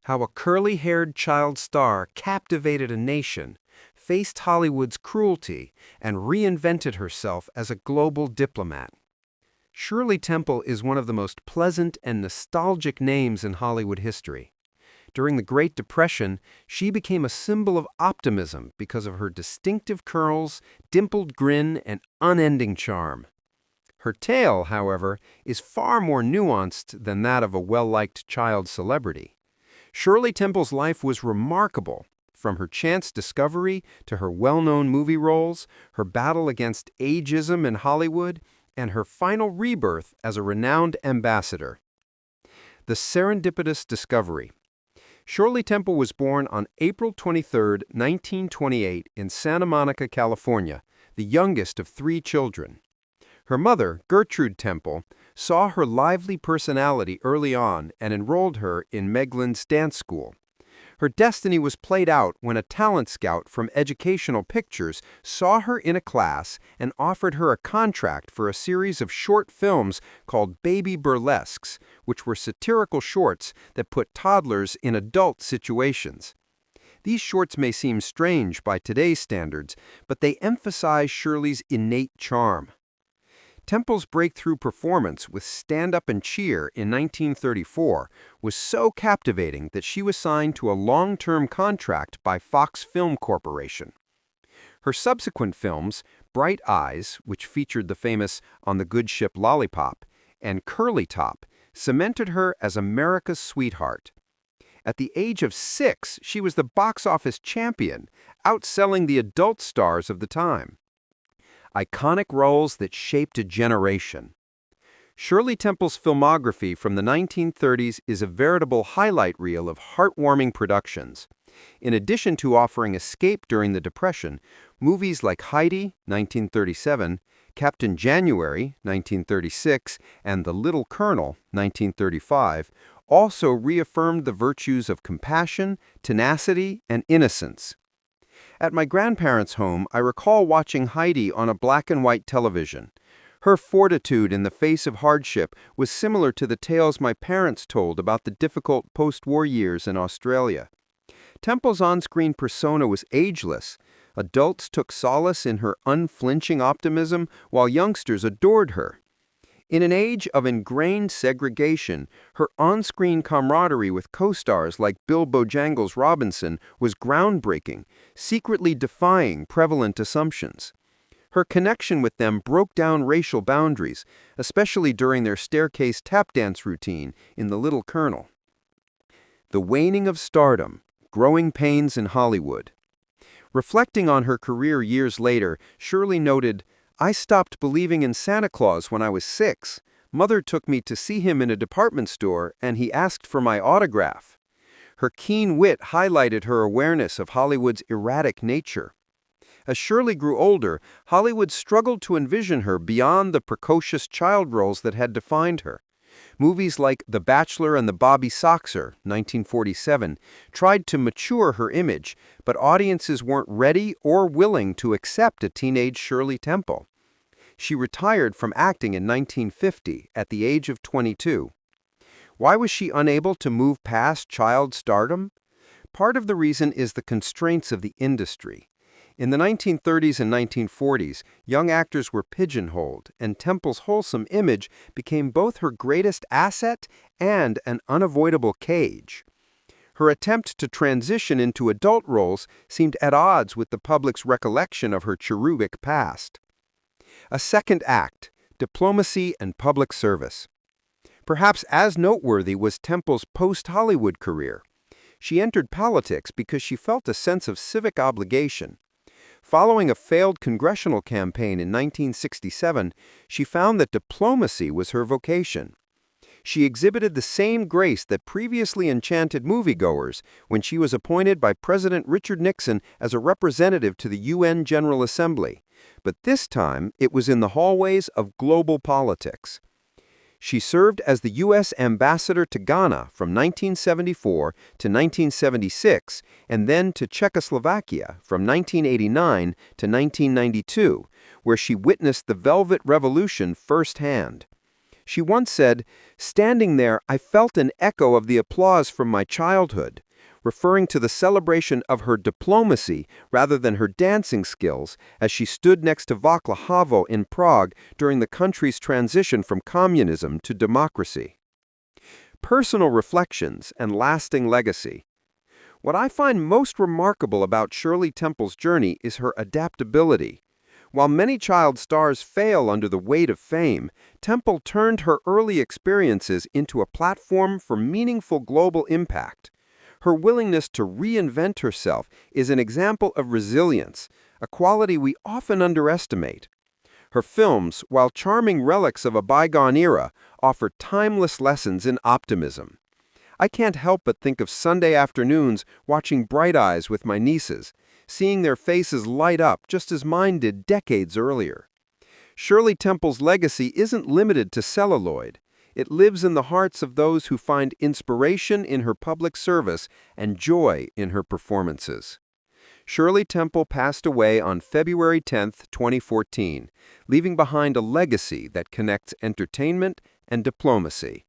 How a curly-haired child star captivated a nation, faced Hollywood's cruelty, and reinvented herself as a global diplomat. Shirley Temple is one of the most pleasant and nostalgic names in Hollywood history. During the Great Depression, she became a symbol of optimism because of her distinctive curls, dimpled grin, and unending charm. Her tale, however, is far more nuanced than that of a well-liked child celebrity. Shirley Temple's life was remarkable, from her chance discovery to her well-known movie roles, her battle against ageism in Hollywood, and her final rebirth as a renowned ambassador. The serendipitous discovery. Shirley Temple was born on April 23, 1928, in Santa Monica, California, the youngest of 3 children. Her mother, Gertrude Temple, saw her lively personality early on and enrolled her in Meglin's dance school. Her destiny was played out when a talent scout from Educational Pictures saw her in a class and offered her a contract for a series of short films called Baby Burlesques, which were satirical shorts that put toddlers in adult situations. These shorts may seem strange by today's standards, but they emphasize Shirley's innate charm. Temple's breakthrough performance with Stand Up and Cheer in 1934 was so captivating that she was signed to a long-term contract by Fox Film Corporation. Her subsequent films, Bright Eyes, which featured the famous On the Good Ship Lollipop, and Curly Top, cemented her as America's sweetheart. At the age of 6, she was the box office champion, outselling the adult stars of the time. Iconic roles that shaped a generation. Shirley Temple's filmography from the 1930s is a veritable highlight reel of heartwarming productions. In addition to offering escape during the Depression, movies like Heidi, 1937, Captain January, 1936, and The Little Colonel, 1935, also reaffirmed the virtues of compassion, tenacity, and innocence. At my grandparents' home, I recall watching Heidi on a black-and-white television. Her fortitude in the face of hardship was similar to the tales my parents told about the difficult post-war years in Australia. Temple's on-screen persona was ageless. Adults took solace in her unflinching optimism, while youngsters adored her. In an age of ingrained segregation, her on-screen camaraderie with co-stars like Bill Bojangles Robinson was groundbreaking, secretly defying prevalent assumptions. Her connection with them broke down racial boundaries, especially during their staircase tap dance routine in The Little Colonel. The waning of stardom, growing pains in Hollywood. Reflecting on her career years later, Shirley noted, "I stopped believing in Santa Claus when I was 6. Mother took me to see him in a department store, and he asked for my autograph." Her keen wit highlighted her awareness of Hollywood's erratic nature. As Shirley grew older, Hollywood struggled to envision her beyond the precocious child roles that had defined her. Movies like The Bachelor and the Bobby Soxer, 1947, tried to mature her image, but audiences weren't ready or willing to accept a teenage Shirley Temple. She retired from acting in 1950 at the age of 22. Why was she unable to move past child stardom? Part of the reason is the constraints of the industry. In the 1930s and 1940s, young actors were pigeonholed, and Temple's wholesome image became both her greatest asset and an unavoidable cage. Her attempt to transition into adult roles seemed at odds with the public's recollection of her cherubic past. A second act, diplomacy and public service. Perhaps as noteworthy was Temple's post-Hollywood career. She entered politics because she felt a sense of civic obligation. Following a failed congressional campaign in 1967, she found that diplomacy was her vocation. She exhibited the same grace that previously enchanted moviegoers when she was appointed by President Richard Nixon as a representative to the UN General Assembly. But this time, it was in the hallways of global politics. She served as the U.S. ambassador to Ghana from 1974 to 1976 and then to Czechoslovakia from 1989 to 1992, where she witnessed the Velvet Revolution firsthand. She once said, "Standing there, I felt an echo of the applause from my childhood," referring to the celebration of her diplomacy rather than her dancing skills as she stood next to Václav Havel in Prague during the country's transition from communism to democracy. Personal reflections and lasting legacy. What I find most remarkable about Shirley Temple's journey is her adaptability. While many child stars fail under the weight of fame, Temple turned her early experiences into a platform for meaningful global impact. Her willingness to reinvent herself is an example of resilience, a quality we often underestimate. Her films, while charming relics of a bygone era, offer timeless lessons in optimism. I can't help but think of Sunday afternoons watching Bright Eyes with my nieces, seeing their faces light up just as mine did decades earlier. Shirley Temple's legacy isn't limited to celluloid. It lives in the hearts of those who find inspiration in her public service and joy in her performances. Shirley Temple passed away on February 10, 2014, leaving behind a legacy that connects entertainment and diplomacy.